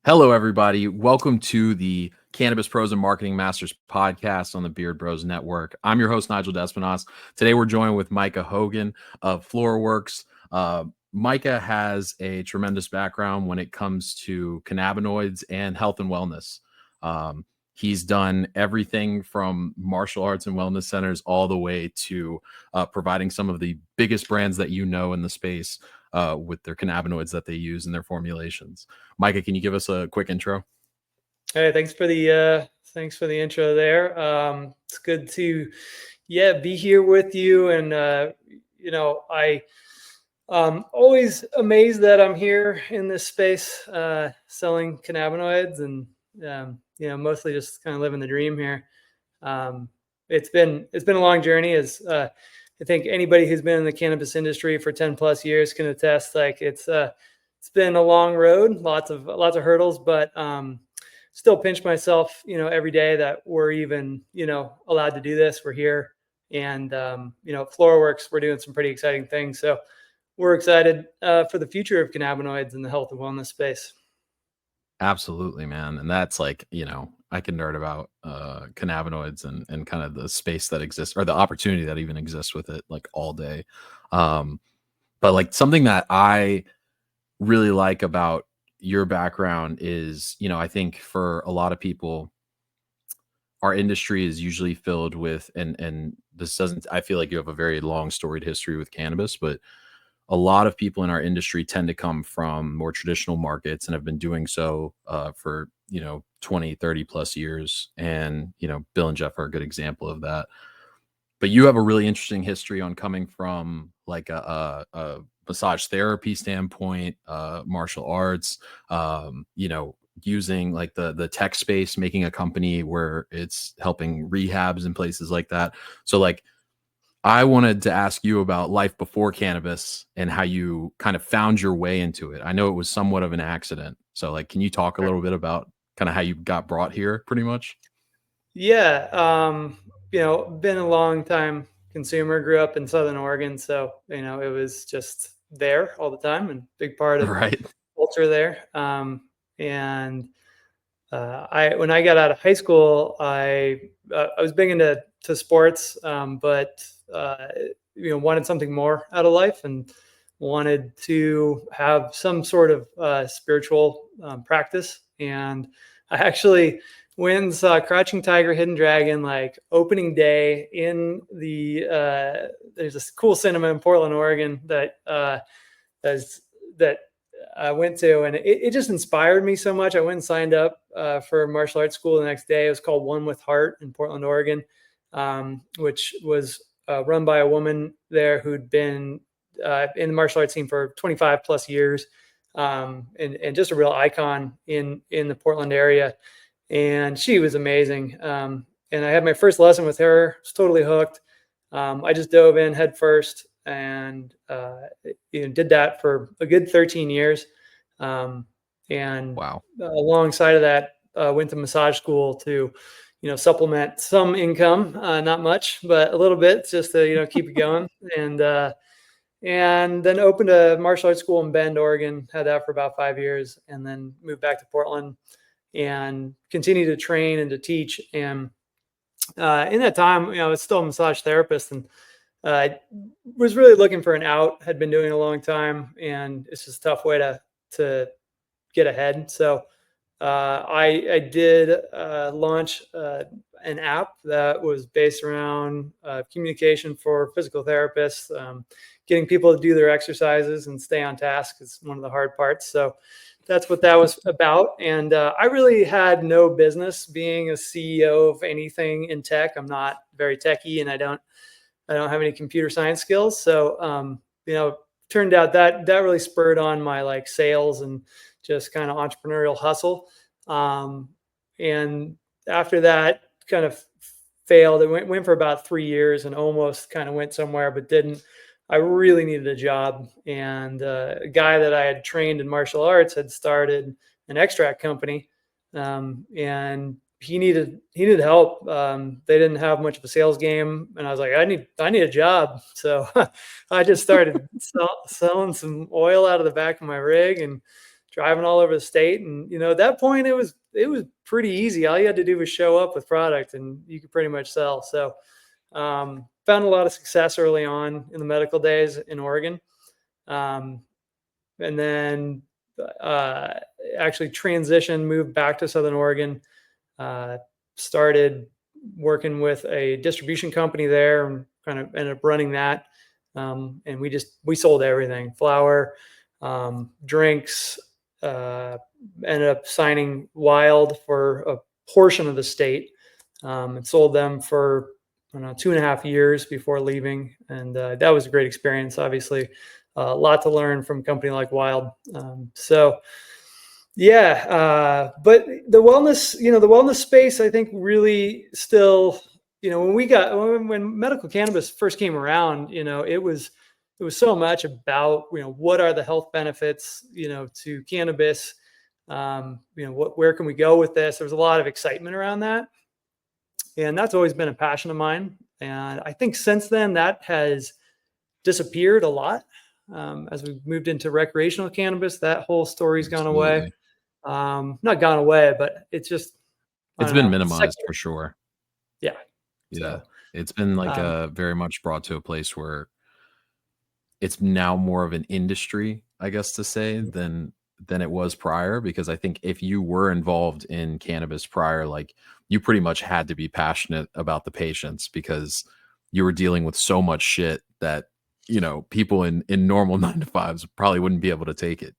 Hello, everybody. Welcome to the Cannabis Pros and Marketing Masters podcast on the Beard Bros Network. I'm your host, Nigel Despinasse. Today, we're joined with Micah Hogan of FloraWorks. Micah has a tremendous background when it comes to cannabinoids and health and wellness. He's done everything from martial arts and wellness centers all the way to providing some of the biggest brands that you know in the space with their cannabinoids that they use in their formulations. Micah, can you give us a quick intro? Hey, thanks for the intro there. It's good to be here with you, and I'm always amazed that I'm here in this space selling cannabinoids, and mostly just kind of living the dream here. It's been a long journey, as I think anybody who's been in the cannabis industry for 10 plus years can attest. Like it's been a long road, lots of hurdles, but still pinch myself, every day that we're even, allowed to do this. We're here, and FloraWorks, we're doing some pretty exciting things. So we're excited for the future of cannabinoids in the health and wellness space. Absolutely, man. And that's like, I can nerd about cannabinoids and kind of the space that exists or the opportunity that even exists with it like all day. But like something that I really like about your background is, I think for a lot of people, our industry is usually filled with, and this doesn't, I feel like you have a very long storied history with cannabis, but a lot of people in our industry tend to come from more traditional markets and have been doing so for 20 30 plus years. And Bill and Jeff are a good example of that. But you have a really interesting history on coming from like a massage therapy standpoint, martial arts, using like the tech space, making a company where it's helping rehabs and places like that. So like I wanted to ask you about life before cannabis and how you kind of found your way into it. I know it was somewhat of an accident. So like, can you talk a little bit about kind of how you got brought here pretty much? Yeah. Been a long time consumer, grew up in Southern Oregon. So, it was just there all the time and big part of Right. culture there. And when I got out of high school, I was big into sports, but wanted something more out of life and wanted to have some sort of spiritual practice. And I actually went and saw Crouching Tiger, Hidden Dragon like opening day in the there's this cool cinema in Portland, Oregon that I went to, and it just inspired me so much. I went and signed up for martial arts school the next day. It was called One with Heart in Portland, Oregon, which was run by a woman there who'd been in the martial arts scene for 25 plus years, and just a real icon in the Portland area. And she was amazing. And I had my first lesson with her. I was totally hooked. I just dove in head first and did that for a good 13 years. And Wow. alongside of that, went to massage school to, supplement some income, not much, but a little bit, just to, keep it going. And then opened a martial arts school in Bend, Oregon, had that for about 5 years, and then moved back to Portland and continued to train and to teach. And in that time, I was still a massage therapist, and was really looking for an out, had been doing it a long time, and it's just a tough way to get ahead. So I did launch an app that was based around communication for physical therapists, getting people to do their exercises and stay on task is one of the hard parts. So that's what that was about. And I really had no business being a CEO of anything in tech. I'm not very techy, and I don't have any computer science skills. So, turned out that really spurred on my like sales and just kind of entrepreneurial hustle. And after that kind of failed, it went for about 3 years and almost kind of went somewhere, but didn't. I really needed a job. And a guy that I had trained in martial arts had started an extract company. And he needed help. They didn't have much of a sales game, and I was like, I need a job. So I just started selling some oil out of the back of my rig, and driving all over the state. And, at that point it was pretty easy. All you had to do was show up with product and you could pretty much sell. So, found a lot of success early on in the medical days in Oregon. And then, actually transitioned, moved back to Southern Oregon, started working with a distribution company there and kind of ended up running that. And we sold everything, flower, drinks, ended up signing Wild for a portion of the state, and sold them for, I don't know, 2.5 years before leaving. And that was a great experience. Obviously, a lot to learn from a company like Wild. Yeah, but the wellness space, I think, really still, when medical cannabis first came around, it was so much about, what are the health benefits, to cannabis, where can we go with this? There was a lot of excitement around that, and that's always been a passion of mine. And I think since then that has disappeared a lot. As we've moved into recreational cannabis, that whole story's gone away. Not gone away, but it's just, it's been minimized for sure. Yeah. Yeah. It's been like very much brought to a place where it's now more of an industry, I guess to say, than it was prior. Because I think if you were involved in cannabis prior, like, you pretty much had to be passionate about the patients, because you were dealing with so much shit that, people in normal 9-to-5s probably wouldn't be able to take it,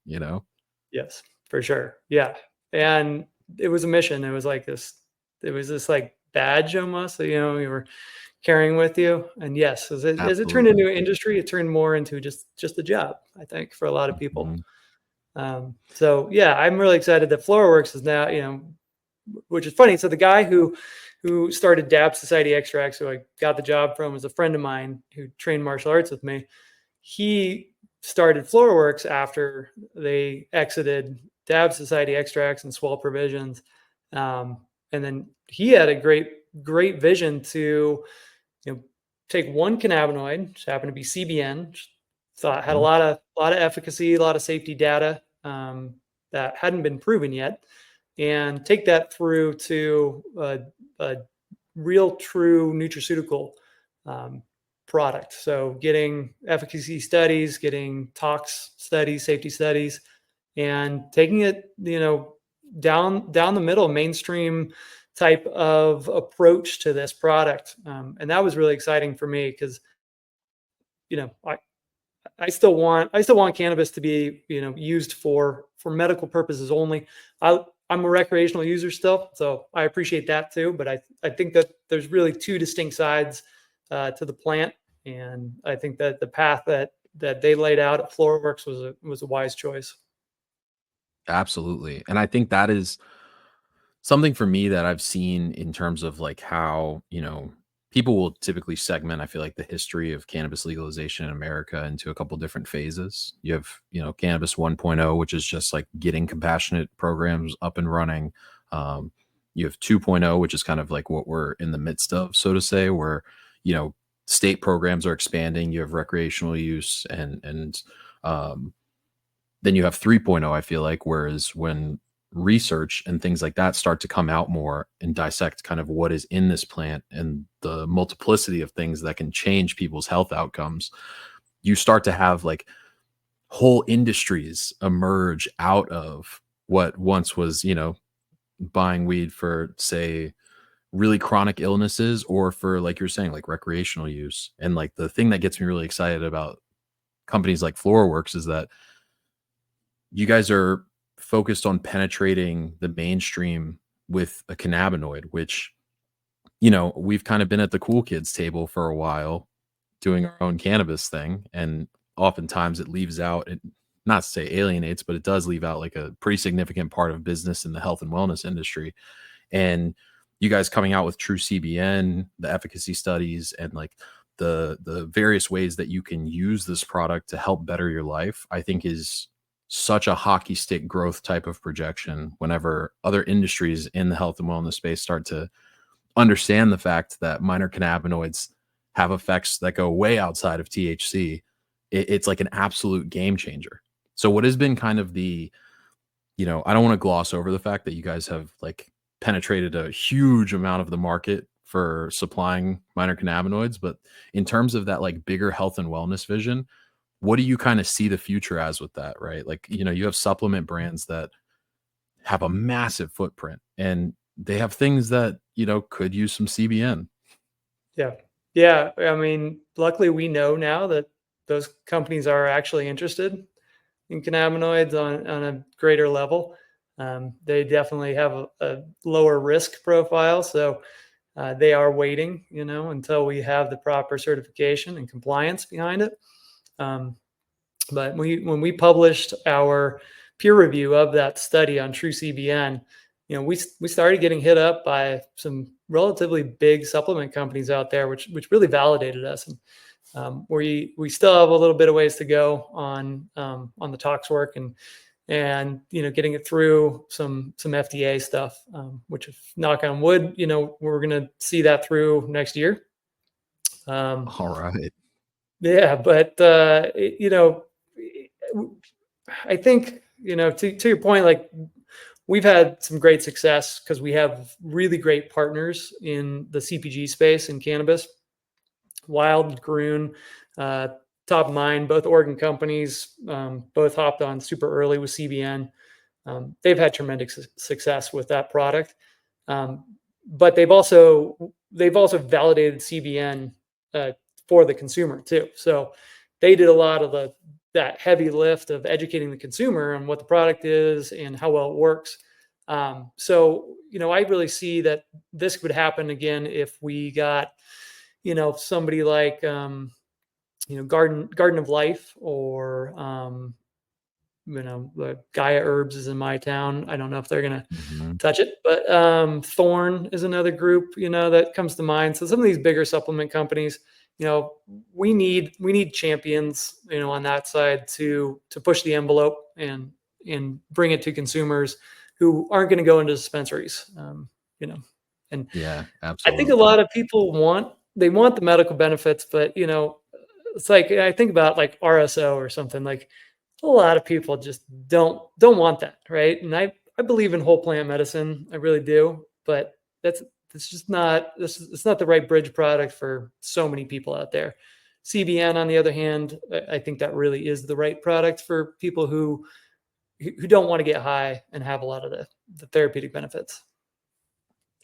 Yes, for sure. Yeah. And it was a mission. It was this like badge almost, so, you were carrying with you. And yes, as it turned into an industry, it turned more into just a job, I think, for a lot of people. So yeah, I'm really excited that FloraWorks is now, which is funny. So the guy who started Dab Society Extracts, who I got the job from, was a friend of mine who trained martial arts with me. He started FloraWorks after they exited Dab Society Extracts and Swell Provisions. And then he had a great vision to, take one cannabinoid, which happened to be CBN, had a lot of efficacy, a lot of safety data, that hadn't been proven yet, and take that through to a real true nutraceutical product. So getting efficacy studies, getting tox studies, safety studies, and taking it, down the middle, mainstream type of approach to this product. And that was really exciting for me because, I still want cannabis to be, used for medical purposes only. I'm a recreational user still, so I appreciate that too. But I think that there's really two distinct sides to the plant, and I think that the path that they laid out at FloraWorks was a wise choice. Absolutely. And I think that is something for me that I've seen in terms of like how, people will typically segment, I feel like, the history of cannabis legalization in America into a couple different phases. You have, cannabis 1.0, which is just like getting compassionate programs up and running. You have 2.0, which is kind of like what we're in the midst of, so to say, where, state programs are expanding. You have recreational use, and then you have 3.0, I feel like, whereas when research and things like that start to come out more and dissect kind of what is in this plant and the multiplicity of things that can change people's health outcomes, you start to have like whole industries emerge out of what once was, buying weed for, say, really chronic illnesses, or for, like you're saying, like recreational use. And like the thing that gets me really excited about companies like FloraWorks is that you guys are focused on penetrating the mainstream with a cannabinoid, which, we've kind of been at the cool kids table for a while doing our own cannabis thing. And oftentimes it leaves out, it, not to say alienates, but it does leave out like a pretty significant part of business in the health and wellness industry. And you guys coming out with TruCBN, the efficacy studies, and like the various ways that you can use this product to help better your life, I think is such a hockey stick growth type of projection whenever other industries in the health and wellness space start to understand the fact that minor cannabinoids have effects that go way outside of THC. It's like an absolute game changer. So what has been kind of the I don't want to gloss over the fact that you guys have like penetrated a huge amount of the market for supplying minor cannabinoids, but in terms of that like bigger health and wellness vision, what do you kind of see the future as with that, right? Like, you have supplement brands that have a massive footprint and they have things that, could use some CBN. Yeah. Yeah. I mean, luckily we know now that those companies are actually interested in cannabinoids on a greater level. They definitely have a lower risk profile. So they are waiting, until we have the proper certification and compliance behind it. But when we published our peer review of that study on TruCBN, we started getting hit up by some relatively big supplement companies out there, which really validated us. And we still have a little bit of ways to go on the tox work and getting it through some FDA stuff, which, if knock on wood, we're going to see that through next year. All right. Yeah, but I think, to your point, like, we've had some great success because we have really great partners in the CPG space in cannabis. Wild, Groon, top of mind, both Oregon companies, both hopped on super early with CBN. They've had tremendous success with that product, but they've also validated CBN for the consumer too. So they did a lot of that heavy lift of educating the consumer on what the product is and how well it works. So I really see that this would happen again if we got somebody like Garden of Life, or the Gaia Herbs is in my town. I don't know if they're gonna touch it, but Thorn is another group that comes to mind. So some of these bigger supplement companies, we need champions on that side to push the envelope and bring it to consumers who aren't going to go into dispensaries. And Yeah, I think a absolutely. lot of people want the medical benefits, but it's like, I think about like RSO or something. Like, a lot of people just don't want that, right? And I believe in whole plant medicine, I really do, but it's just not it's not the right bridge product for so many people out there. CBN, on the other hand, I think that really is the right product for people who don't want to get high and have a lot of the therapeutic benefits.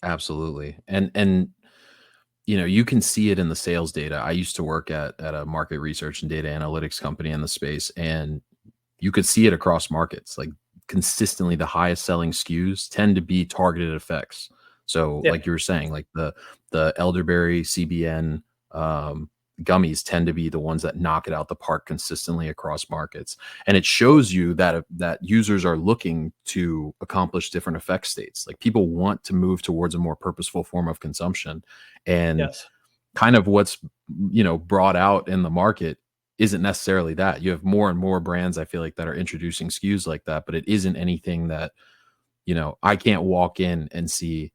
Absolutely. And you can see it in the sales data. I used to work at a market research and data analytics company in the space, and you could see it across markets. Like, consistently the highest selling SKUs tend to be targeted effects. So Yeah. like you were saying, like the elderberry CBN gummies tend to be the ones that knock it out the park consistently across markets. And it shows you that users are looking to accomplish different effect states. Like, people want to move towards a more purposeful form of consumption. And Yes. kind of what's brought out in the market isn't necessarily that. You have more and more brands, I feel like, that are introducing SKUs like that, but it isn't anything that I can't walk in and see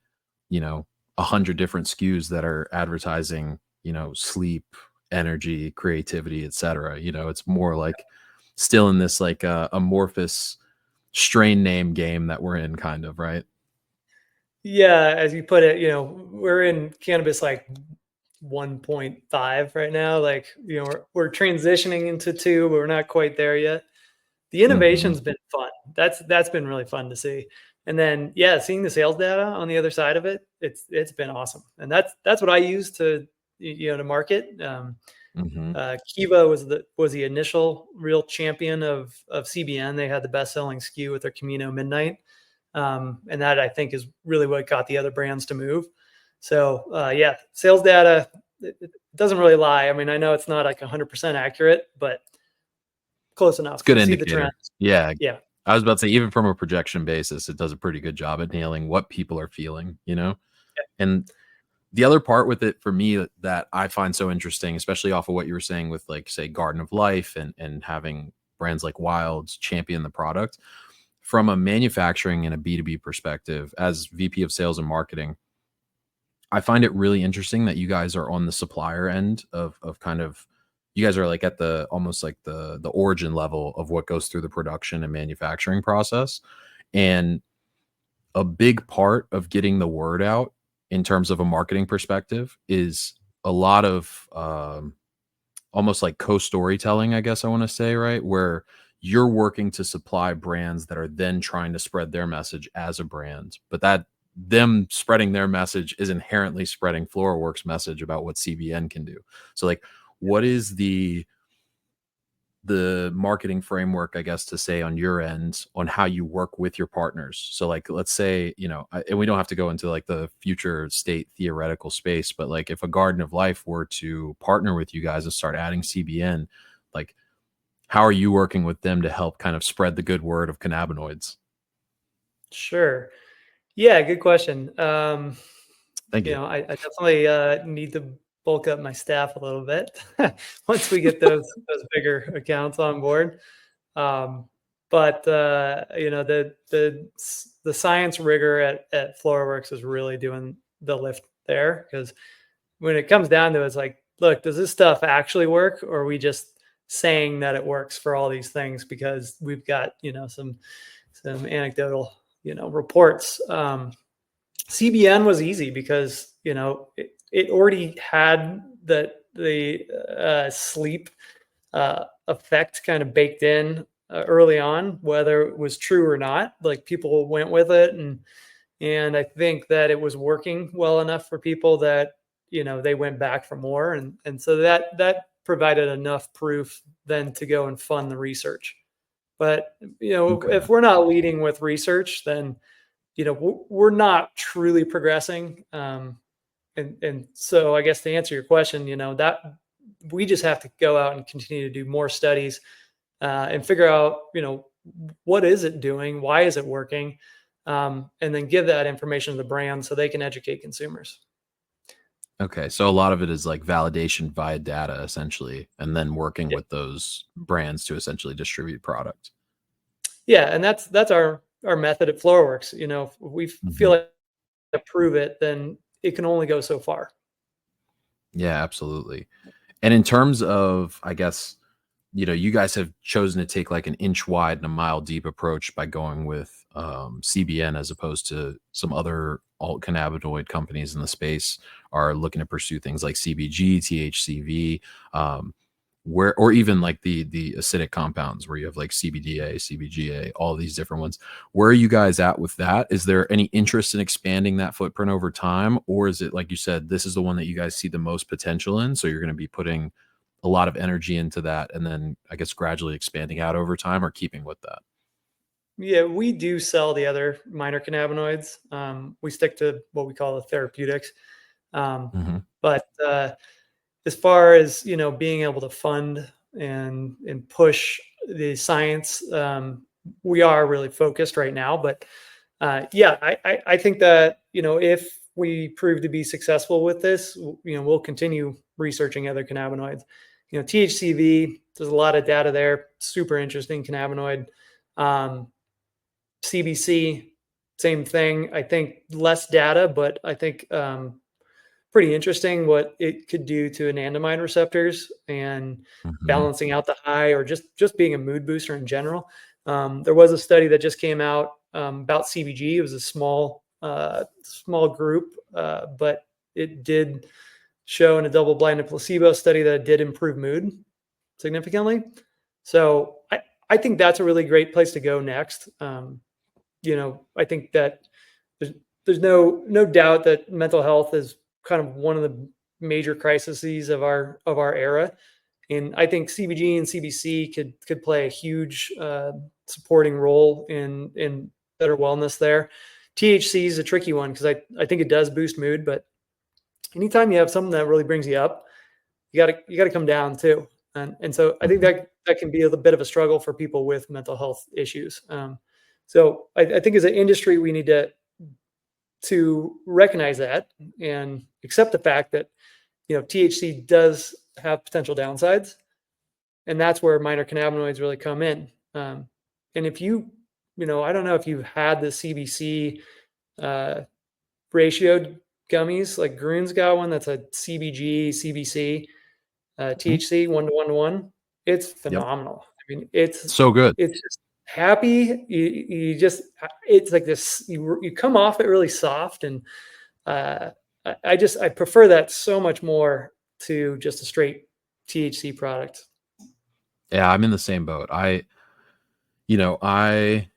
100 different SKUs that are advertising sleep, energy, creativity, etc. It's more like still in this like amorphous strain name game that we're in, kind of, right? Yeah, as you put it, we're in cannabis like 1.5 right now. Like, we're transitioning into 2, but we're not quite there yet. The Hmm. innovation's been fun. That's been really fun to see. And then, yeah, seeing the sales data on the other side of it, it's been awesome. And that's what I use to to market. Hmm. Kiva was the initial real champion of CBN. They had the best selling SKU with their Camino Midnight, and that, I think, is really what got the other brands to move. So yeah, sales data, it doesn't really lie. I mean, I know it's not like 100% accurate, but close It's enough. a good You see the trends. indicator. Yeah. Yeah. I was about to say, even from a projection basis, it does a pretty good job at nailing what people are feeling. And the other part with it for me that I find so interesting, especially off of what you were saying with, like, say, Garden of Life and having brands like Wilds champion the product from a manufacturing and a B2B perspective, as VP of sales and marketing, I find it really interesting that you guys are on the supplier end of kind of, you guys are like at the almost like the origin level of what goes through the production and manufacturing process. And a big part of getting the word out in terms of a marketing perspective is a lot of almost like co-storytelling, I guess I want to say, right? Where you're working to supply brands that are then trying to spread their message as a brand, but that them spreading their message is inherently spreading FloraWorks message about what CBN can do. So like, what is the marketing framework, I guess, to say on your end on how you work with your partners? So like, let's say, and we don't have to go into like the future state theoretical space, but like if a Garden of Life were to partner with you guys and start adding CBN, like how are you working with them to help kind of spread the good word of cannabinoids? Sure. Yeah, good question. Thank you. I definitely need to bulk up my staff a little bit once we get those bigger accounts on board. Um, but the science rigor at FloraWorks is really doing the lift there, because when it comes down to it, it's like, look, does this stuff actually work, or are we just saying that it works for all these things because we've got some anecdotal reports. CBN was easy because it already had the sleep effect kind of baked in early on, whether it was true or not. Like, people went with it, and I think that it was working well enough for people that they went back for more, and so that provided enough proof then to go and fund the research. But Okay. if we're not leading with research, then we're not truly progressing. And so I guess to answer your question, that we just have to go out and continue to do more studies and figure out, what is it doing? Why is it working? And then give that information to the brand so they can educate consumers. Okay. So a lot of it is like validation via data essentially, and then working Yeah. with those brands to essentially distribute product. Yeah. And that's our method at FloraWorks. If we feel Mhm. like to prove it, then it can only go so far. Yeah, absolutely. And in terms of, I guess, you guys have chosen to take like an inch wide and a mile deep approach by going with CBN as opposed to some other alt cannabinoid companies in the space are looking to pursue things like CBG, THCV, um, where or even like the acidic compounds where you have like CBDA, CBGA, all these different ones. Where are you guys at with that? Is there any interest in expanding that footprint over time, or is it like you said, this is the one that you guys see the most potential in? So you're going to be putting a lot of energy into that and then I guess gradually expanding out over time or keeping with that? Yeah, we do sell the other minor cannabinoids. We stick to what we call the therapeutics. Um, Mhm. but as far as being able to fund and push the science, we are really focused right now. But yeah, I think that if we prove to be successful with this, we'll continue researching other cannabinoids. THCV, there's a lot of data there. Super interesting cannabinoid. Um, CBC, same thing. I think less data, but I think pretty interesting what it could do to anandamide receptors and Mhm. balancing out the high, or just being a mood booster in general. There was a study that just came out about CBG. It was a small group, but it did show in a double-blinded placebo study that it did improve mood significantly. So I think that's a really great place to go next. I think that there's there's no doubt that mental health is kind of one of the major crises of our era, and I think CBG and CBC could play a huge supporting role in better wellness there. THC is a tricky one because I think it does boost mood, but anytime you have something that really brings you up, you gotta come down too. And so I think Mhm. that can be a bit of a struggle for people with mental health issues. So I think as an industry, we need to recognize that and accept the fact that THC does have potential downsides, and that's where minor cannabinoids really come in. And if I don't know if you've had the CBC uh, ratioed gummies, like Groon's got one that's a CBG, CBC, Mhm. THC 1 to 1 to 1. It's Yep. phenomenal. I mean, it's So good. it's just happy. You just, it's like this, you come off it really soft. And I prefer that so much more to just a straight THC product. Yeah, I'm in the same boat. You know, I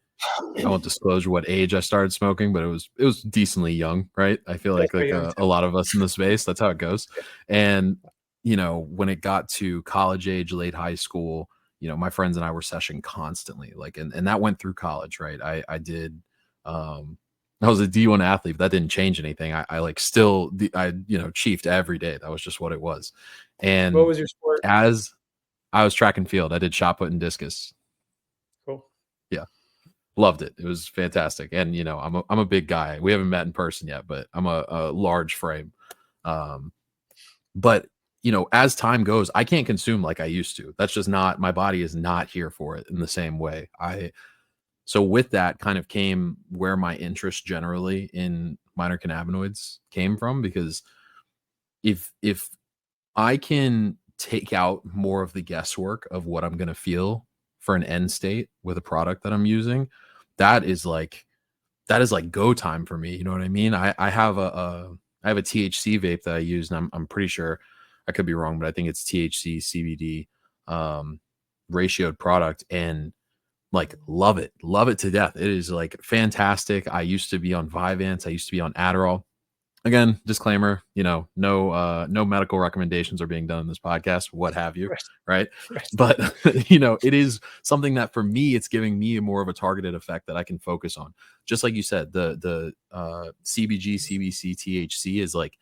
won't disclose what age I started smoking, but it was decently young, right? I feel That's like pretty young a too. lot of us in the space, that's how it goes. And you know, when it got to college age, late high school, you know, my friends and I were seshing constantly, like, and that went through college, right? I did, um, I was a D1 athlete, but that didn't change anything. I like still, I you know, chiefed every day. That was just what it was. What And was your sport? as I was track and field, I did shot put and discus. Cool. Yeah. Loved it. It was fantastic. And you know, I'm a big guy. We haven't met in person yet, but I'm a large frame. Um, but you know, as time goes, I can't consume like I used to. That's just not, my body is not here for it in the same way. So with that kind of came where my interest generally in minor cannabinoids came from, because if I can take out more of the guesswork of what I'm going to feel for an end state with a product that I'm using, that is like that is like go time for me. You know what I mean? I have I have a THC vape that I use, and I'm pretty sure, I could be wrong, but I think it's THC CBD ratioed product, and like love it to death. It is like fantastic. I used to be on Vyvanse. I used to be on Adderall. Again, disclaimer, you know, no medical recommendations are being done in this podcast, what have you, Right. right? Right. But you know, it is something that for me, it's giving me more of a targeted effect that I can focus on. Just like you said, the CBG, CBC, THC is like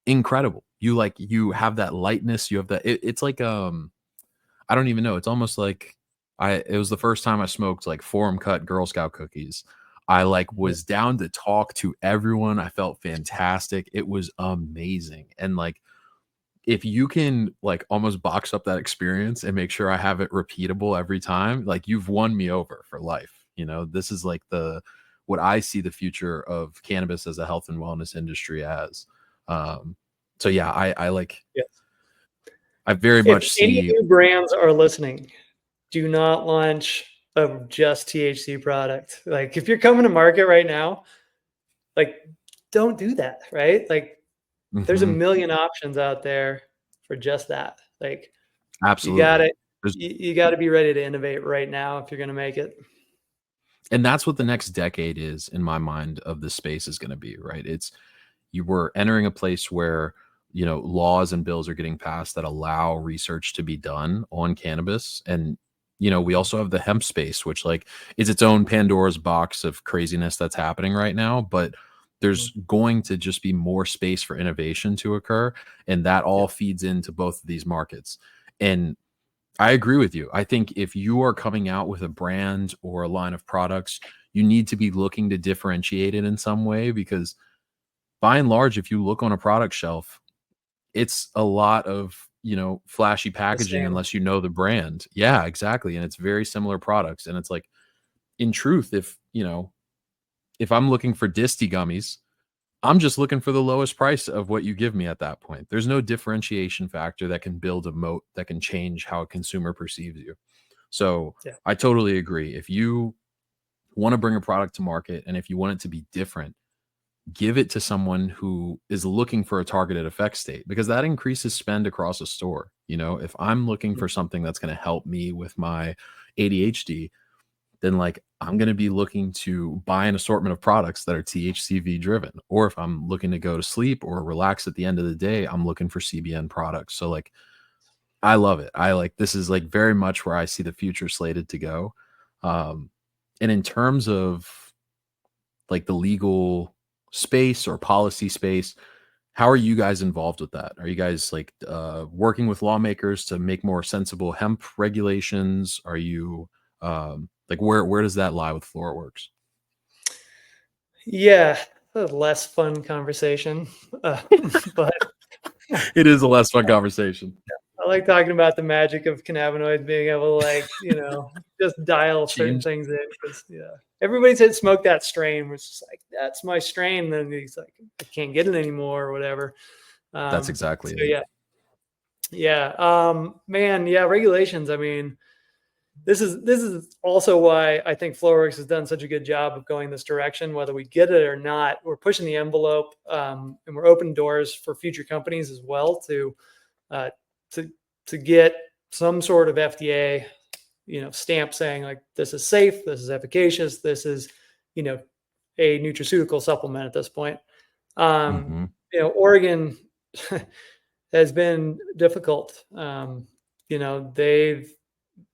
incredible. You have that lightness, you have that, it's like I don't even know. It's almost like it was the first time I smoked like forum cut Girl Scout cookies. I like Yeah. was down to talk to everyone. I felt fantastic. It was amazing. And like if you can like almost box up that experience and make sure I have it repeatable every time, like you've won me over for life. You know, this is like the what I see the future of cannabis as a health and wellness industry as. Um so yeah, I like Yes. I very If much any see. new brands are listening, do not launch a just THC product. Like if you're coming to market right now, like don't do that, right? Like there's a Mhm, million options out there for just that. Like you got absolutely. it. There's You got to be ready to innovate right now if you're going to make it. And that's what the next decade is in my mind of the space is going to be, right? It's you were entering a place where, you know, laws and bills are getting passed that allow research to be done on cannabis. And you know, we also have the hemp space, which like is its own Pandora's box of craziness that's happening right now, but there's Mhm. going to just be more space for innovation to occur, and that Yeah. all feeds into both of these markets. And I agree with you. I think if you are coming out with a brand or a line of products, you need to be looking to differentiate it in some way, because by and large, if you look on a product shelf, it's a lot of, you know, flashy The packaging same. unless you know the brand. Yeah, exactly. And it's very similar products. And it's like, in truth, if, you know, if I'm looking for Disty gummies, I'm just looking for the lowest price of what you give me at that point. There's no differentiation factor that can build a moat that can change how a consumer perceives you. So Yeah. I totally agree. If you want to bring a product to market and if you want it to be different, give it to someone who is looking for a targeted effect state, because that increases spend across a store. You know, if I'm looking Mhm. for something that's going to help me with my ADHD, then like I'm going to be looking to buy an assortment of products that are THCV driven. Or if I'm looking to go to sleep or relax at the end of the day, I'm looking for CBN products. So like I love it. I like this is like very much where I see the future slated to go. Um, and in terms of like the legal space or policy space, how are you guys involved with that? Are you guys like working with lawmakers to make more sensible hemp regulations? Are you like where does that lie with FloraWorks? Yeah. A less fun conversation. Uh, but It is a less fun conversation. I like talking about the magic of cannabinoids being able to like, just dial certain Change. things in because yeah. Everybody said smoke that strain, which is like that's my strain. Then he's like, I can't get it anymore or whatever. That's exactly So it. yeah. Yeah. Man, yeah, regulations. I mean, this is also why I think FloraWorks has done such a good job of going this direction, whether we get it or not. We're pushing the envelope, and we're opening doors for future companies as well to uh, to get some sort of FDA, stamp saying like this is safe, this is efficacious, this is, a nutraceutical supplement at this point. Hmm. Oregon has been difficult. They've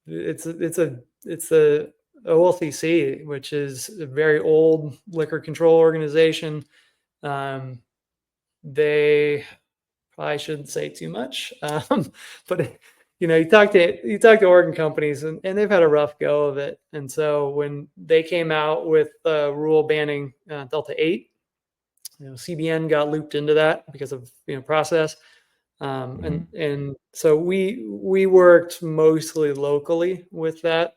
it's the OLCC, which is a very old liquor control organization. Um, they probably shouldn't say too much, but you talk to Oregon companies, and they've had a rough go of it. And so when they came out with a rule banning Delta 8, CBN got looped into that because of process. Hmm. And so we worked mostly locally with that,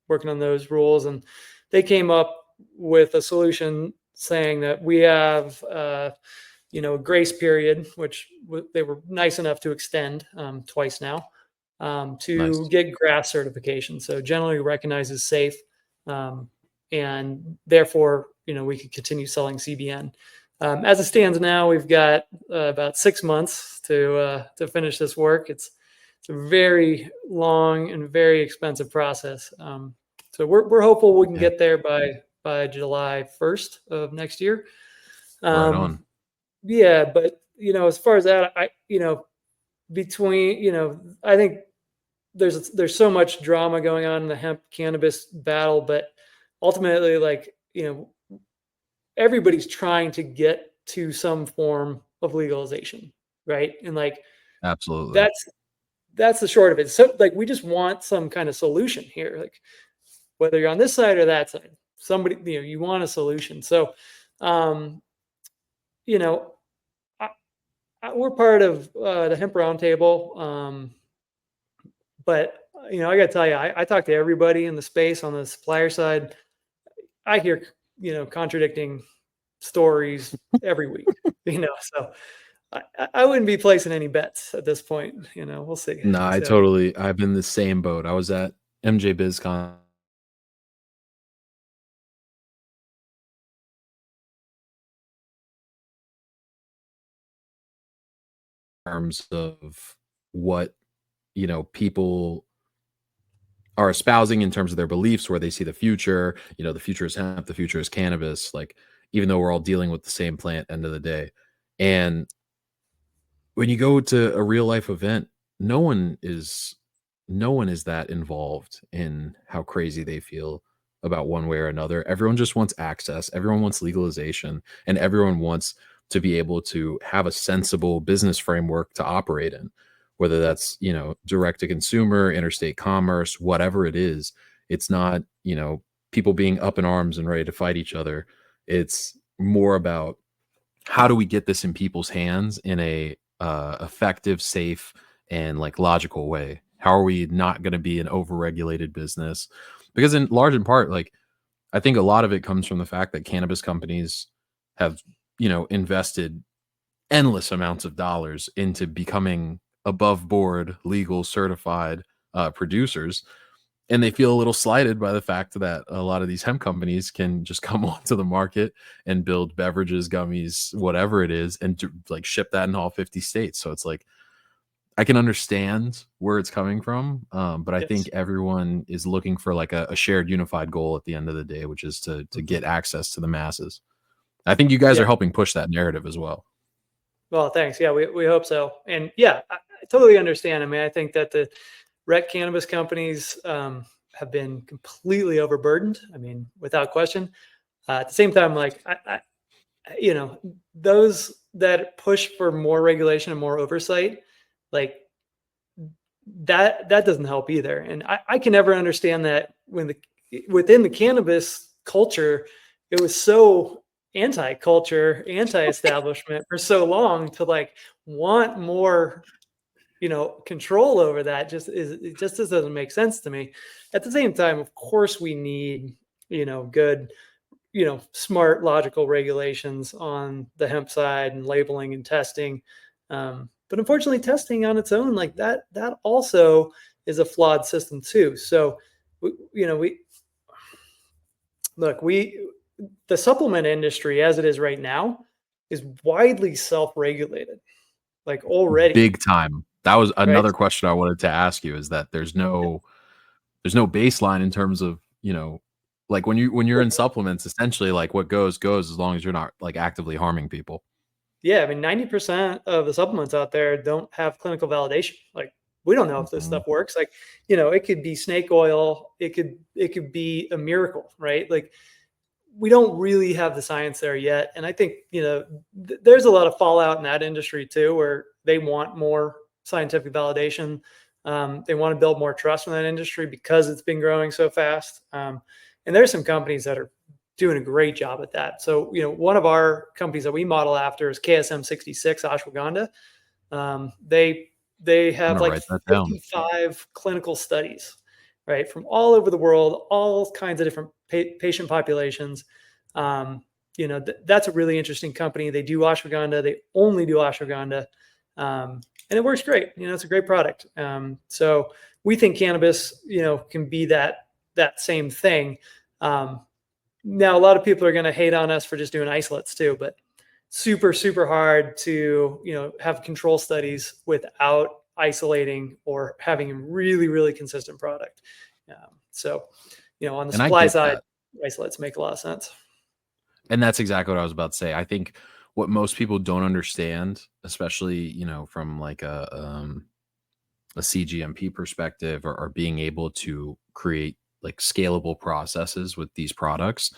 working on those rules, and they came up with a solution saying that we have a grace period, which they were nice enough to extend twice now, to Nice. get GRAS certification. So generally recognized as safe, um, and therefore we could continue selling CBN. As it stands now, we've got about 6 months to finish this work. It's a very long and very expensive process. So we're hopeful we can Yeah. get there by July 1st of next year. Right Um, on. yeah, but as far as that, I think there's so much drama going on in the hemp cannabis battle, but ultimately, like, everybody's trying to get to some form of legalization, right? And like Absolutely. that's the short of it. So like we just want some kind of solution here. Like whether you're on this side or that side, somebody, you want a solution. So um, you know, I, we're part of the hemp roundtable. But I got to tell you, I talk to everybody in the space on the supplier side. I hear contradicting stories every week. So I wouldn't be placing any bets at this point. We'll see. No, We'll see how it goes. I've been the same boat. I was at MJ BizCon in terms of what, people are espousing in terms of their beliefs, where they see the future. The future is hemp, the future is cannabis. Like, even though we're all dealing with the same plant, end of the day. And when you go to a real life event, no one is no one is that involved in how crazy they feel about one way or another. Everyone just wants access, everyone wants legalization, and everyone wants to be able to have a sensible business framework to operate in, whether that's, direct to consumer, interstate commerce, whatever it is. It's not, people being up in arms and ready to fight each other. It's more about, how do we get this in people's hands in a effective, safe, and like logical way? How are we not going to be an overregulated business? Because in large in part, like, I think a lot of it comes from the fact that cannabis companies have, invested endless amounts of dollars into becoming above board, legal, certified producers, and they feel a little slighted by the fact that a lot of these hemp companies can just come onto the market and build beverages, gummies, whatever it is, and like ship that in all 50 states. So it's like, I can understand where it's coming from, but I think Yes. everyone is looking for like a shared unified goal at the end of the day, which is to Mhm. get access to the masses. I think you guys Yeah. are helping push that narrative as well. Well, thanks. Yeah, we hope so. And yeah, I totally understand. I mean, I think that the rec cannabis companies have been completely overburdened. I mean, without question. At the same time, like you know, those that push for more regulation and more oversight, like that doesn't help either. And I can never understand that within the cannabis culture, it was so anti-culture, anti-establishment for so long to like want more, control over that it just doesn't make sense to me. At the same time, of course, we need, good, smart, logical regulations on the hemp side and labeling and testing. But unfortunately, testing on its own, like that also is a flawed system too. So, the supplement industry as it is right now is widely self-regulated, like already, Big time. That was right? another question I wanted to ask you, is that there's no baseline in terms of, like when you're in supplements, essentially like what goes as long as you're not like actively harming people. Yeah, I mean, 90% of the supplements out there don't have clinical validation. Like, we don't know if this Mhm. stuff works. Like, it could be snake oil, it could be a miracle, right? Like, we don't really have the science there yet. And I think, there's a lot of fallout in that industry too, where they want more scientific validation. They want to build more trust in that industry because it's been growing so fast. And there's some companies that are doing a great job at that. So, one of our companies that we model after is KSM 66 ashwagandha. They I'm have gonna like write that down. 55 clinical studies, right, from all over the world, all kinds of different patient populations. That's a really interesting company. They do ashwagandha. They only do ashwagandha, and it works great. It's a great product. So we think cannabis, can be that same thing. Now, a lot of people are going to hate on us for just doing isolates too, but super, super hard to, have control studies without isolating or having a really, really consistent product. So, on the And I supply get side, that. isolates make a lot of sense. And that's exactly what I was about to say. I think what most people don't understand, especially, from like a CGMP perspective, or being able to create like scalable processes with these products,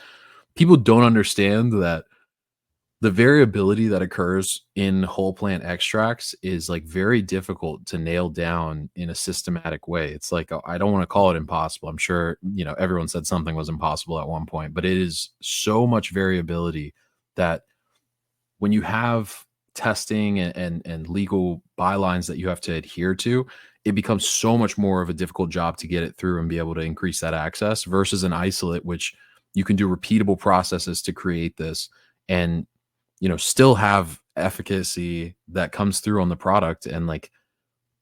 people don't understand that the variability that occurs in whole plant extracts is like very difficult to nail down in a systematic way. It's like, I don't want to call it impossible. I'm sure, everyone said something was impossible at one point, but it is so much variability that when you have testing and legal bylines that you have to adhere to, it becomes so much more of a difficult job to get it through and be able to increase that access versus an isolate, which you can do repeatable processes to create this, and still have efficacy that comes through on the product. And like,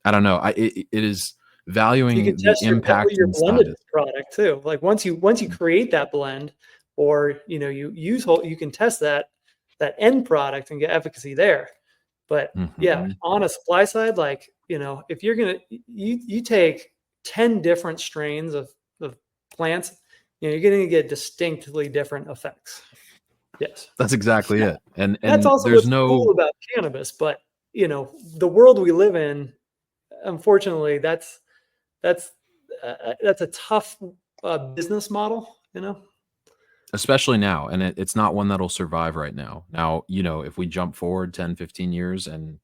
I don't know, it is You can valuing the test impact your inside blended it. product too. Like, once you create that blend, or you use whole, you can test that end product and get efficacy there. But yeah, Mhm. on a supply side, like, if you're gonna you take 10 different strains of plants, you're gonna get distinctly different effects. Yes. That's exactly Now, it. And that's and also there's what's cool no about cannabis, but the world we live in, unfortunately, that's that's a tough business model. especially now, and it's not one that'll survive right now. Now, if we jump forward 10, 15 years and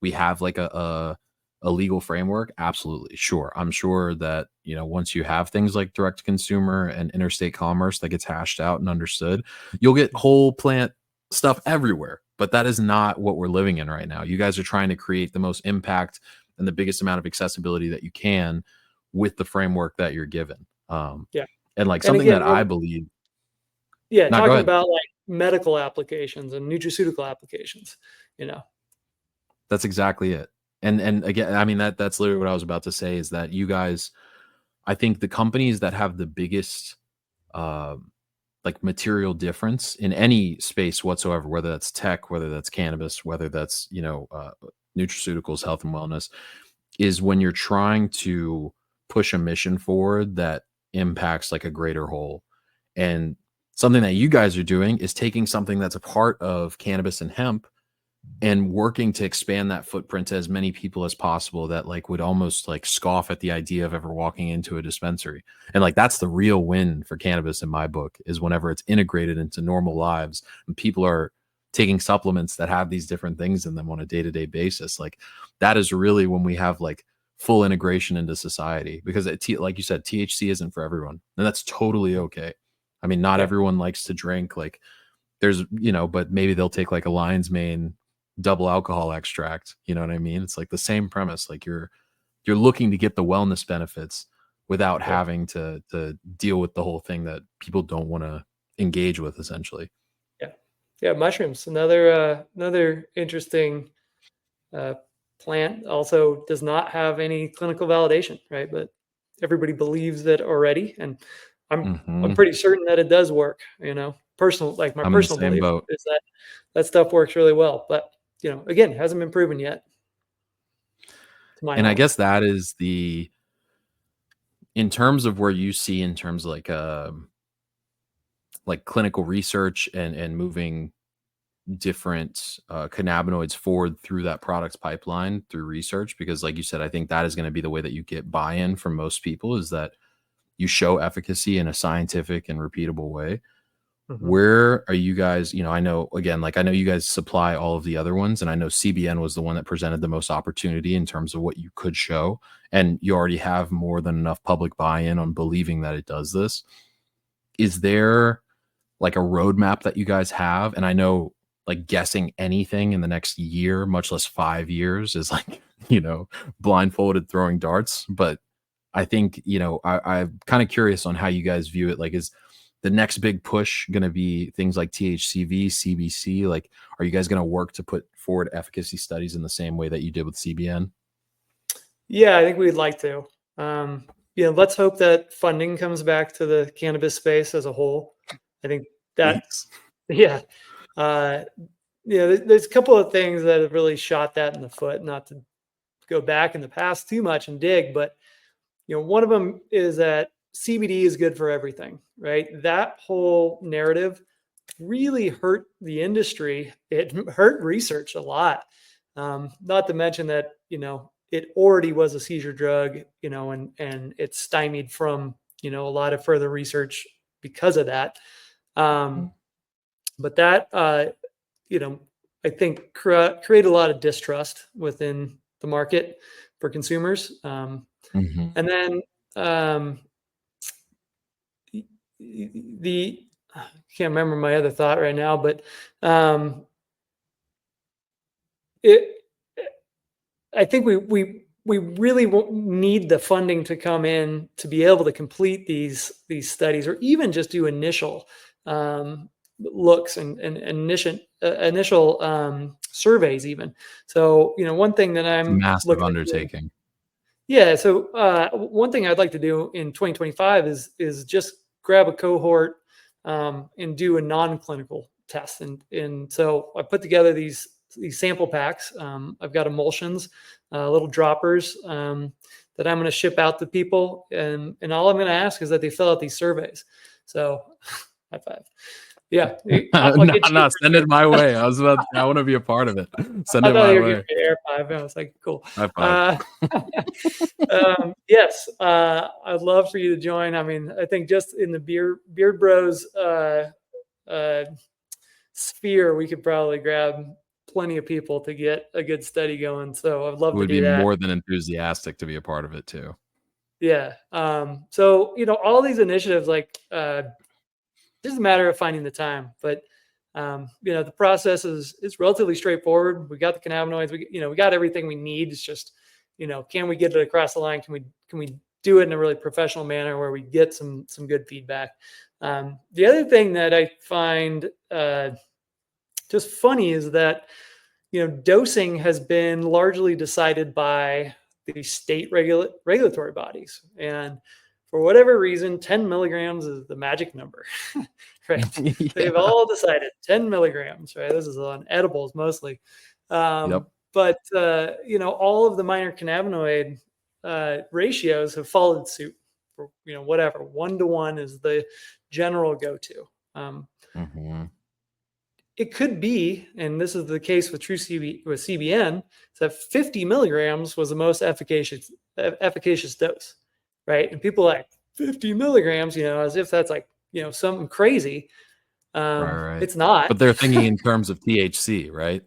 we have like a legal framework, absolutely, sure. I'm sure that, once you have things like direct to consumer and interstate commerce that gets hashed out and understood, you'll get whole plant stuff everywhere. But that is not what we're living in right now. You guys are trying to create the most impact and the biggest amount of accessibility that you can with the framework that you're given. Yeah, And like and something again, that I believe. yeah, Now, go talking ahead. about like medical applications and nutraceutical applications. You know, That's exactly it. And again, I mean, that's literally what I was about to say, is that you guys, I think the companies that have the biggest like material difference in any space whatsoever, whether that's tech, whether that's cannabis, whether that's, nutraceuticals, health and wellness, is when you're trying to push a mission forward that impacts like a greater whole. And something that you guys are doing is taking something that's a part of cannabis and hemp and working to expand that footprint to as many people as possible that like would almost like scoff at the idea of ever walking into a dispensary. And like, that's the real win for cannabis in my book, is whenever it's integrated into normal lives and people are taking supplements that have these different things in them on a day-to-day basis. Like, that is really when we have like full integration into society, because like you said, THC isn't for everyone, and that's totally okay. I mean, not yeah, everyone likes to drink, like there's, but maybe they'll take like a lion's mane double alcohol extract. You know what I mean? It's like the same premise. Like, you're looking to get the wellness benefits without yeah, having to deal with the whole thing that people don't want to engage with, essentially. yeah, yeah. Mushrooms, another interesting plant also does not have any clinical validation, right? But everybody believes it already, and I'm Mhm. pretty certain that it does work. My I'm in the personal same belief boat. is that that stuff works really well. But again, it hasn't been proven yet, to my And I knowledge. guess that is in terms of where you see in terms of like clinical research and moving different cannabinoids forward through that product's pipeline through research, because like you said, I think that is going to be the way that you get buy-in from most people, is that you show efficacy in a scientific and repeatable way. Mhm. Where are you guys? I know, again, like I know you guys supply all of the other ones, and I know CBN was the one that presented the most opportunity in terms of what you could show, and you already have more than enough public buy-in on believing that it does this. Is there like a roadmap that you guys have? And I know, like, guessing anything in the next year, much less 5 years, is like, blindfolded throwing darts. But I think, I'm kind of curious on how you guys view it. Like, is the next big push going to be things like THCV, CBC? Like, are you guys going to work to put forward efficacy studies in the same way that you did with CBN? Yeah, I think we'd like to. Let's hope that funding comes back to the cannabis space as a whole. I think that, Please. yeah, uh, there's a couple of things that have really shot that in the foot. Not to go back in the past too much and dig, but one of them is that CBD is good for everything, right? That whole narrative really hurt the industry. It hurt research a lot. Not to mention that it already was a seizure drug, and it's stymied from a lot of further research because of that. Um, but that you know I think create a lot of distrust within the market for consumers. Mhm. And then um, the I can't remember my other thought right now, but um, it I think we really need the funding to come in to be able to complete these studies, or even just do initial looks and initial surveys even. So one thing that It's a I'm massive looking at doing, undertaking. yeah. So one thing I'd like to do in 2025 is just grab a cohort and do a non-clinical test, and so I put together these sample packs. I've got emulsions, little droppers that I'm going to ship out to people, and all I'm going to ask is that they fill out these surveys. So, high five. Yeah, I'll No, get you no, for send sure. it my way. I want to be a part of it. Send I it thought my you were giving way. me an air five. I was like, cool. High five. Uh, yes, I'd love for you to join. I mean, I think just in the Beard Bros uh, sphere, we could probably grab plenty of people to get a good study going. So I'd love to Would do be that. more than enthusiastic to be a part of it too. Yeah. So all these initiatives, like just a matter of finding the time. But the process is relatively straightforward. We got the cannabinoids. We got everything we need. It's just can we get it across the line? Can we do it in a really professional manner where we get some good feedback? The other thing that I find just funny is that dosing has been largely decided by the state regulatory bodies, and for whatever reason, 10 milligrams is the magic number. Right? They've Yeah. all decided 10 milligrams. Right? This is on edibles mostly, Yep. but all of the minor cannabinoid ratios have followed suit. For whatever, 1 to 1 is the general go-to. Um, Mhm. it could be, and this is the case with with CBN, that 50 milligrams was the most efficacious dose, right? And people are like 50 milligrams, as if that's like something crazy. Right, right. It's not. But they're thinking in terms of THC, right?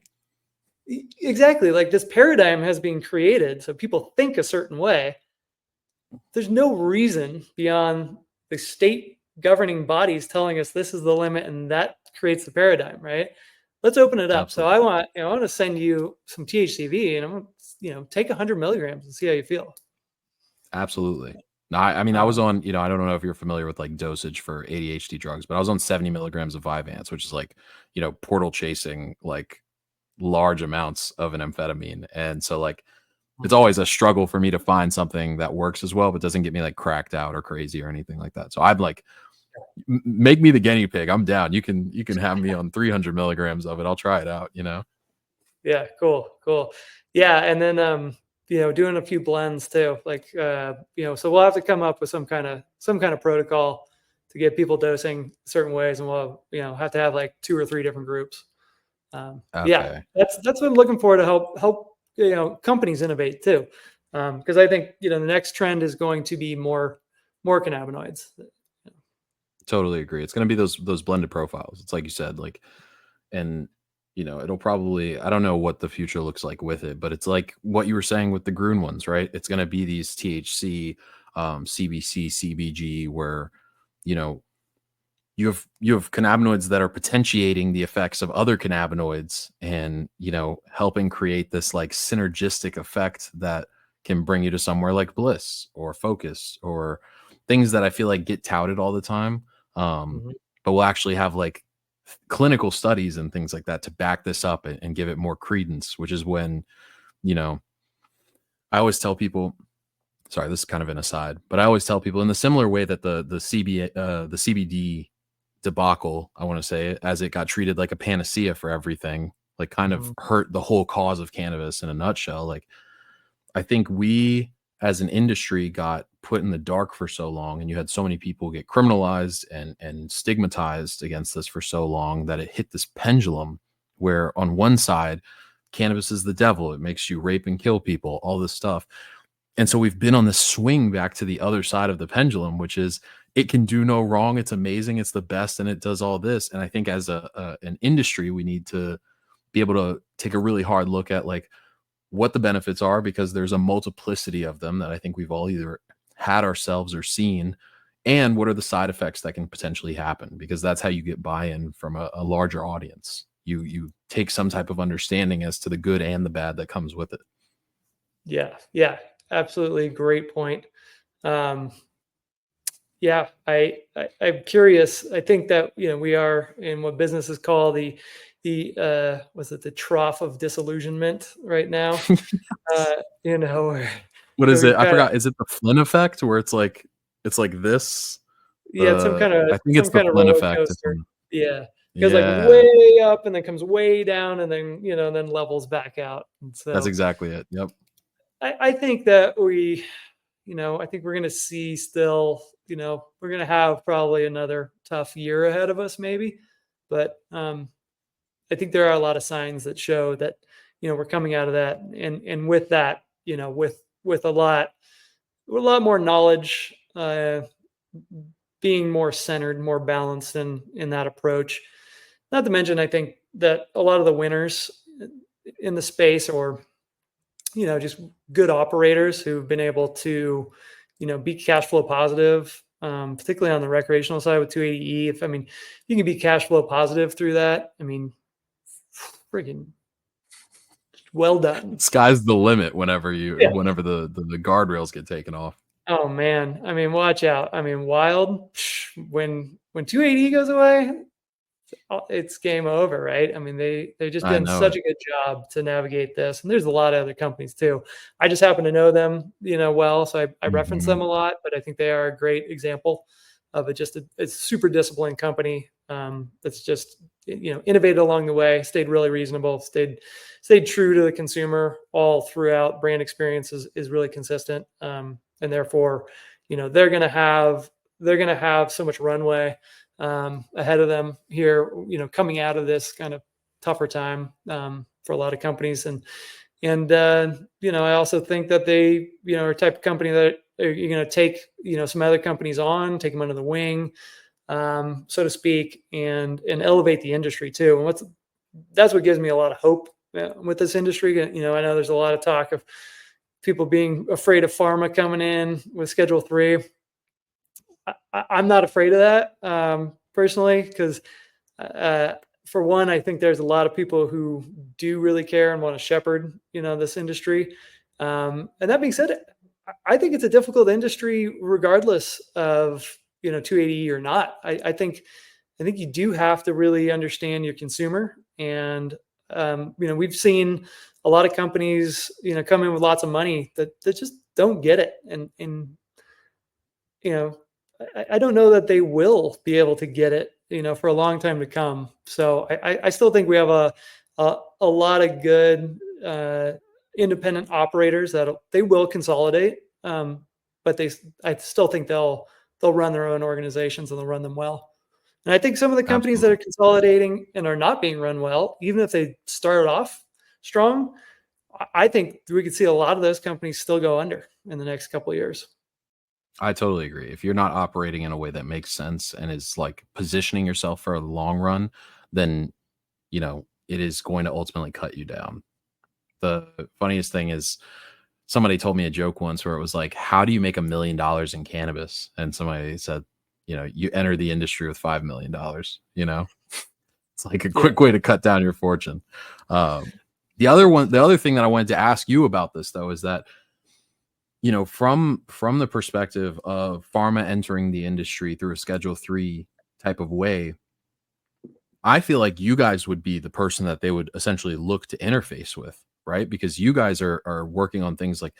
Exactly. Like, this paradigm has been created, so people think a certain way. There's no reason beyond the state governing bodies telling us this is the limit, and that creates the paradigm, right? Let's open it up. So Absolutely. I want to send you some THCV, and I'm going to take 100 milligrams and see how you feel. Absolutely. No, I mean, I was Um, on, I don't know if you're familiar with like dosage for ADHD drugs, but I was on 70 milligrams of Vyvanse, which is like, portal chasing, like large amounts of an amphetamine. And so like, it's always a struggle for me to find something that works as well, but doesn't get me like cracked out or crazy or anything like that. So I'm like, make me the guinea pig. I'm down. You can have me on 300 milligrams of it. I'll try it out, you know? Yeah, cool. Yeah, and then doing a few blends too. Like so we'll have to come up with some kind of protocol to get people dosing certain ways, and we'll have to have like 2 or 3 different groups. Yeah, Okay. that's what I'm looking for to help companies innovate too. Because I think the next trend is going to be more cannabinoids. Totally agree. It's going to be those blended profiles. It's like you said, like, and it'll probably, I don't know what the future looks like with it, but it's like what you were saying with the Gruen ones, right? It's going to be these THC, CBC, CBG, where you know you have cannabinoids that are potentiating the effects of other cannabinoids, and helping create this like synergistic effect that can bring you to somewhere like bliss or focus, or things that I feel like get touted all the time, Mhm. but we'll actually have like clinical studies and things like that to back this up and give it more credence, which is when you know I always tell people, sorry, this is kind of an aside, but I always tell people in the similar way that the CBD debacle, I want to say, as it got treated like a panacea for everything, like kind of Mhm. hurt the whole cause of cannabis in a nutshell. Like, I think we as an industry got put in the dark for so long, and you had so many people get criminalized and stigmatized against this for so long, that it hit this pendulum where on one side, cannabis is the devil. It makes you rape and kill people, all this stuff. And so we've been on this swing back to the other side of the pendulum, which is it can do no wrong. It's amazing. It's the best. And it does all this. And I think as an industry, we need to be able to take a really hard look at like what the benefits are, because there's a multiplicity of them that I think we've all either had ourselves or seen. And what are the side effects that can potentially happen? Because that's how you get buy-in from a larger audience. You take some type of understanding as to the good and the bad that comes with it. Yeah, absolutely. Great point. Um, yeah, I'm curious. I think that we are in what businesses call the was it the trough of disillusionment right now. Uh, where, What is where it? you I kind of forgot. Is it the Flynn effect where it's like this? yeah, it's I think it's some the kind of Flynn roller effect. coaster. Yeah, goes like Yeah, way up and then comes way down and then then levels back out. And that's so exactly it. Yep. I think that I think we're going to see still, we're going to have probably another tough year ahead of us, maybe. But I think there are a lot of signs that show that, we're coming out of that. And with that, with a lot more knowledge, being more centered, more balanced in that approach. Not to mention, I think that a lot of the winners in the space, or just good operators who've been able to, be cash flow positive, particularly on the recreational side with 280E. If you can be cash flow positive through that, freaking well done. Sky's the limit Yeah. whenever the guardrails get taken off. Oh man. Watch out. Wild when 280 goes away, it's game over, right? They've just I done know such it. a good job to navigate this, and there's a lot of other companies too. I just happen to know them, well, so I reference Mhm. them a lot, but I think they are a great example of it's a super disciplined company that's just innovated along the way, stayed really reasonable, stayed true to the consumer all throughout. Brand experience is really consistent, and therefore, they're gonna have so much runway ahead of them here, coming out of this kind of tougher time for a lot of companies. And I also think that they, are a type of company that you're going to take, some other companies on, take them under the wing, so to speak, and elevate the industry too. And that's what gives me a lot of hope with this industry. I know there's a lot of talk of people being afraid of pharma coming in with Schedule 3. I'm not afraid of that personally, because uh, for one, I think there's a lot of people who do really care and want to shepherd, this industry. And that being said, I think it's a difficult industry, regardless of 280 or not. I think you do have to really understand your consumer and We've seen a lot of companies, come in with lots of money that just don't get it. And I don't know that they will be able to get it, for a long time to come. So I still think we have a lot of good independent operators that they will consolidate. But I still think they'll run their own organizations and they'll run them well. And I think some of the companies that are Absolutely. consolidating and are not being run well, even if they started off strong, I think we could see a lot of those companies still go under in the next couple of years. I totally agree. If you're not operating in a way that makes sense and is like positioning yourself for a long run, then it is going to ultimately cut you down. The funniest thing is somebody told me a joke once where it was like, how do you make $1 million in cannabis? And somebody said, you enter the industry with $5 million, it's like a quick way to cut down your fortune. The other thing that I wanted to ask you about this though, is that, from the perspective of pharma entering the industry through a Schedule III type of way, I feel like you guys would be the person that they would essentially look to interface with, right? Because you guys are working on things like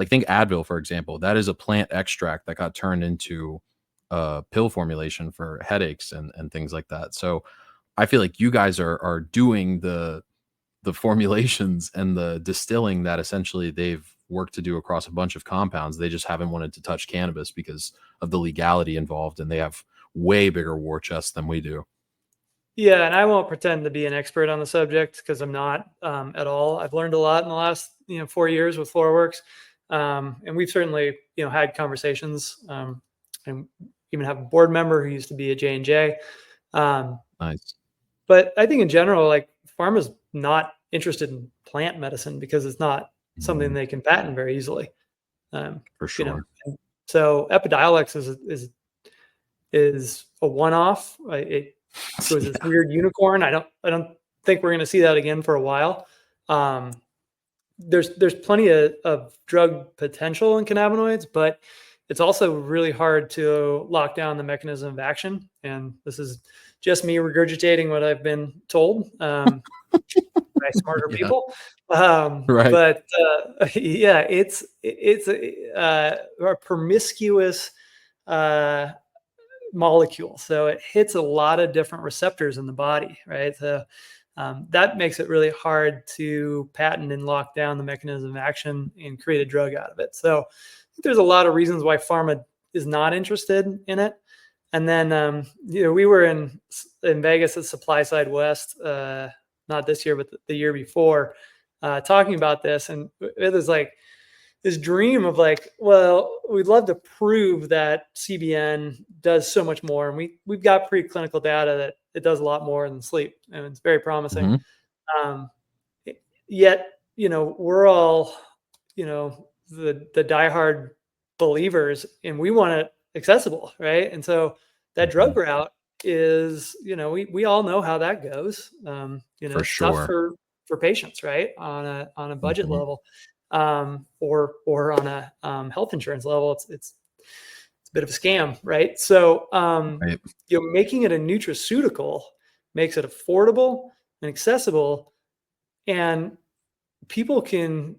think Advil, for example. That is a plant extract that got turned into a pill formulation for headaches and things like that. So I feel like you guys are doing the formulations and the distilling that essentially they've worked to do across a bunch of compounds. They just haven't wanted to touch cannabis because of the legality involved, and they have way bigger war chests than we do. Yeah, and I won't pretend to be an expert on the subject because I'm not at all. I've learned a lot in the last 4 years with FloraWorks, and we've certainly had conversations, and even have a board member who used to be a J&J. Nice. But I think in general, like, pharma's not interested in plant medicine because it's not something they can patent very easily. For sure. So Epidiolex is a one-off. It was this weird unicorn. I don't think we're going to see that again for a while. There's plenty of drug potential in cannabinoids, but it's also really hard to lock down the mechanism of action. And this is just me regurgitating what I've been told by smarter people. Right. But it's a promiscuous molecule. So it hits a lot of different receptors in the body, right? So that makes it really hard to patent and lock down the mechanism of action and create a drug out of it. So I think there's a lot of reasons why pharma is not interested in it. And then, we were in Vegas at Supply Side West, not this year, but the year before, talking about this. And it was like this dream of like, well, we'd love to prove that CBN does so much more. And we've got preclinical data that it does a lot more than sleep. And it's very promising. Yet, we're all, the diehard believers, and we want it accessible, right? And so that drug route is, we all know how that goes. For it's sure. tough for patients, right? On a budget level, or on a health insurance level, it's a bit of a scam, right? So, Right. Making it a nutraceutical makes it affordable and accessible, and people can,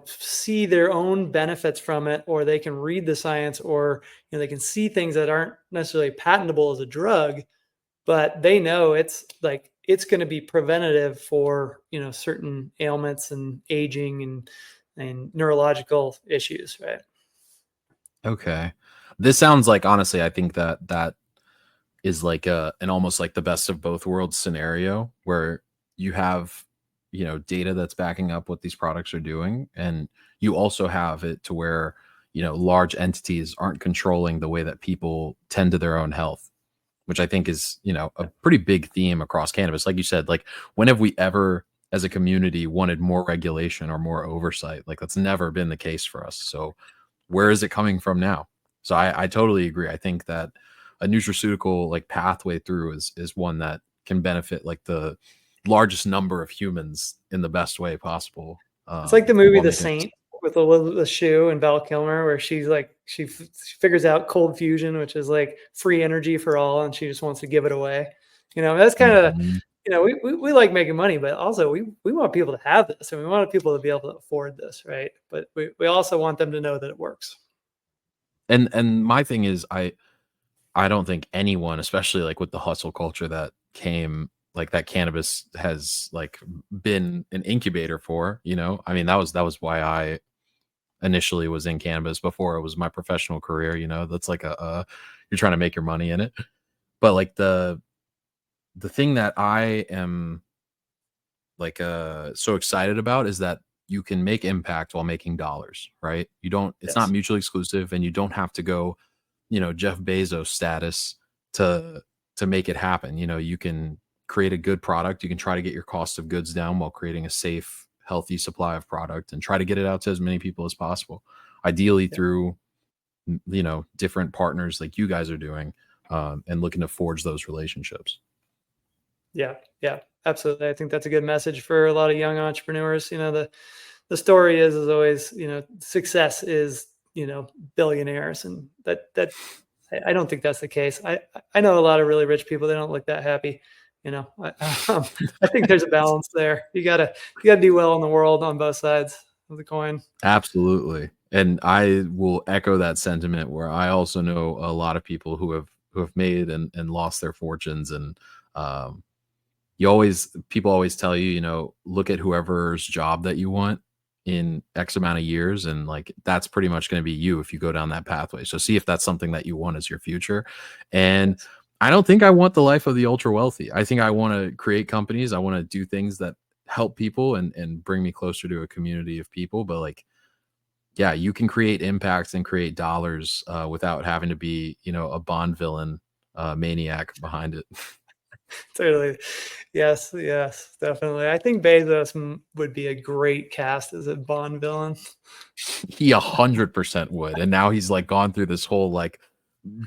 see their own benefits from it, or they can read the science, or, they can see things that aren't necessarily patentable as a drug, but they know it's going to be preventative for, certain ailments and aging and neurological issues, right? Okay. This sounds like, honestly, I think that is like an almost like the best of both worlds scenario, where you have, data that's backing up what these products are doing. And you also have it to where, large entities aren't controlling the way that people tend to their own health, which I think is, a pretty big theme across cannabis. Like you said, like, when have we ever as a community wanted more regulation or more oversight? Like, that's never been the case for us. So where is it coming from now? So I totally agree. I think that a nutraceutical like pathway through is one that can benefit like the largest number of humans in the best way possible. It's like the movie while The making it Saint with Elizabeth Shue and Val Kilmer, where she's like, she figures out cold fusion, which is like free energy for all, and she just wants to give it away. That's kind of we like making money, but also we want people to have this, and we want people to be able to afford this, right? But we also want them to know that it works. And my thing is, I don't think anyone, especially like with the hustle culture that came, like that cannabis has like been an incubator for, I mean, that was why I initially was in cannabis before it was my professional career. That's like you're trying to make your money in it. But like the thing that I am like so excited about is that you can make impact while making dollars, right? It's not Yes. mutually exclusive, and you don't have to go, Jeff Bezos status to make it happen. You can create a good product. You can try to get your cost of goods down while creating a safe, healthy supply of product and try to get it out to as many people as possible. Ideally Yeah. through, different partners like you guys are doing, and looking to forge those relationships. Yeah, yeah, absolutely. I think that's a good message for a lot of young entrepreneurs. The story is always, success is, billionaires, and that I don't think that's the case. I know a lot of really rich people. They don't look that happy. I think there's a balance there. You gotta do well in the world on both sides of the coin. Absolutely. And I will echo that sentiment where I also know a lot of people who have made and lost their fortunes. And um people always tell you, look at whoever's job that you want in X amount of years. And like, that's pretty much going to be you if you go down that pathway. So see if that's something that you want as your future. And Yes. I don't think I want the life of the ultra wealthy. I think I want to create companies. I want to do things that help people and bring me closer to a community of people. But like, yeah, you can create impacts and create dollars without having to be, a Bond villain maniac behind it. Totally. Yes, yes, definitely. I think Bezos would be a great cast as a Bond villain. He 100% would. And now he's like gone through this whole like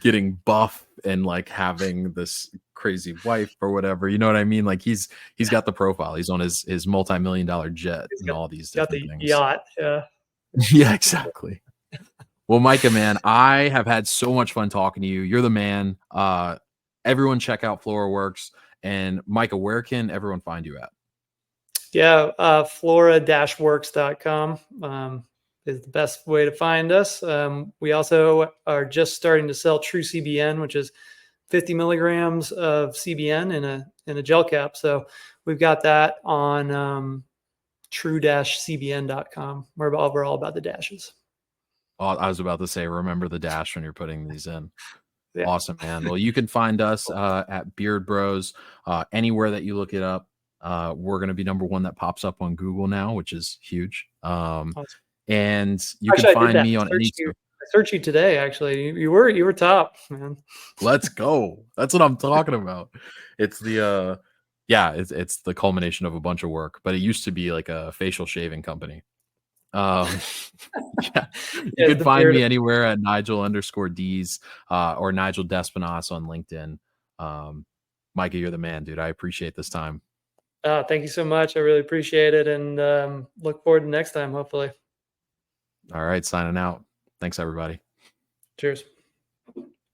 getting buff and like having this crazy wife or whatever. You know what I mean? Like he's got the profile. He's on his multi-million dollar jet He's and all these got different the things. yacht. Yeah. Yeah, exactly. Well, Micah, man, I have had so much fun talking to you. You're the man. Everyone check out FloraWorks. And Micah, where can everyone find you at? Yeah, flora-works.com is the best way to find us. We also are just starting to sell TruCBN, which is 50 milligrams of CBN in a gel cap. So we've got that on true-cbn.com. We're all about the dashes. Oh, I was about to say, remember the dash when you're putting these in. Yeah. Awesome, man. Well, you can find us at Beard Bros anywhere that you look it up. We're going to be number one that pops up on Google now, which is huge. Awesome. And you can Actually, I did find that. me on any. I searched you today. Actually, you were top, man. Let's go. That's what I'm talking about. It's the yeah, it's the culmination of a bunch of work, but it used to be like a facial shaving company. Um, yeah, you Yeah, can the find beard. me anywhere at Nigel_Ds or Nigel Despinasse on LinkedIn. Um, Micah, you're the man, dude. I appreciate this time. Thank you so much. I really appreciate it, and look forward to next time. Hopefully. All right, signing out. Thanks, everybody. Cheers.